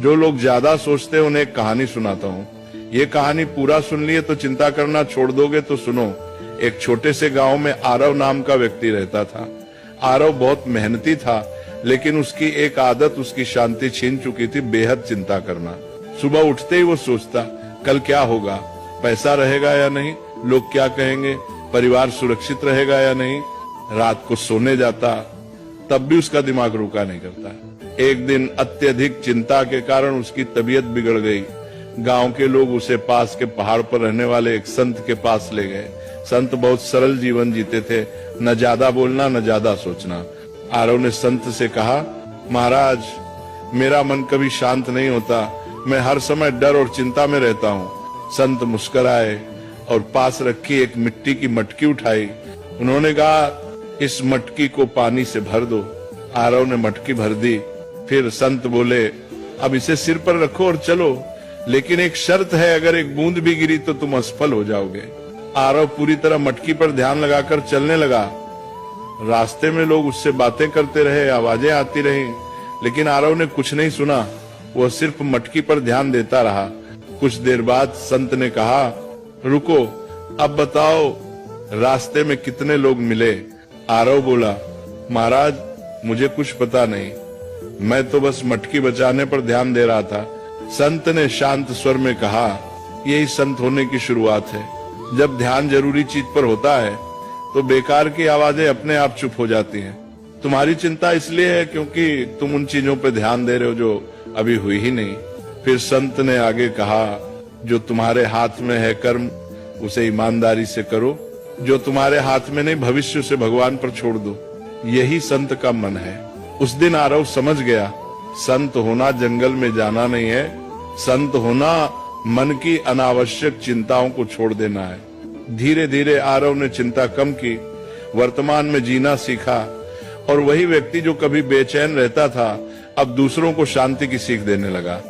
जो लोग ज्यादा सोचते हैं उन्हें एक कहानी सुनाता हूँ। ये कहानी पूरा सुन लिए तो चिंता करना छोड़ दोगे तो सुनो। एक छोटे से गांव में आरव नाम का व्यक्ति रहता था। आरव बहुत मेहनती था, लेकिन उसकी एक आदत उसकी शांति छीन चुकी थी, बेहद चिंता करना। सुबह उठते ही वो सोचता कल क्या होगा, पैसा रहेगा या नहीं, लोग क्या कहेंगे, परिवार सुरक्षित रहेगा या नहीं। रात को सोने जाता तब भी उसका दिमाग रुका नहीं करता। एक दिन अत्यधिक चिंता के कारण उसकी तबीयत बिगड़ गई। गांव के लोग उसे पास के पहाड़ पर रहने वाले एक संत के पास ले गए। संत बहुत सरल जीवन जीते थे, न ज्यादा बोलना न ज्यादा सोचना। आरव ने संत से कहा, महाराज मेरा मन कभी शांत नहीं होता, मैं हर समय डर और चिंता में रहता हूँ। संत मुस्कुराए और पास रखी एक मिट्टी की मटकी उठाई। उन्होंने कहा, इस मटकी को पानी से भर दो। आरव ने मटकी भर दी। फिर संत बोले, अब इसे सिर पर रखो और चलो, लेकिन एक शर्त है, अगर एक बूंद भी गिरी तो तुम असफल हो जाओगे। आरव पूरी तरह मटकी पर ध्यान लगाकर चलने लगा। रास्ते में लोग उससे बातें करते रहे, आवाजें आती रहीं, लेकिन आरव ने कुछ नहीं सुना। वह सिर्फ मटकी पर ध्यान देता रहा। कुछ देर बाद संत ने कहा, रुको, अब बताओ रास्ते में कितने लोग मिले। आरव बोला, महाराज मुझे कुछ पता नहीं, मैं तो बस मटकी बचाने पर ध्यान दे रहा था। संत ने शांत स्वर में कहा, यही संत होने की शुरुआत है। जब ध्यान जरूरी चीज पर होता है तो बेकार की आवाजें अपने आप चुप हो जाती हैं। तुम्हारी चिंता इसलिए है क्योंकि तुम उन चीजों पर ध्यान दे रहे हो जो अभी हुई ही नहीं। फिर संत ने आगे कहा, जो तुम्हारे हाथ में है कर्म उसे ईमानदारी से करो, जो तुम्हारे हाथ में नहीं भविष्य से भगवान पर छोड़ दो। यही संत का मन है। उस दिन आरव समझ गया, संत होना जंगल में जाना नहीं है, संत होना मन की अनावश्यक चिंताओं को छोड़ देना है। धीरे धीरे आरव ने चिंता कम की, वर्तमान में जीना सीखा, और वही व्यक्ति जो कभी बेचैन रहता था अब दूसरों को शांति की सीख देने लगा।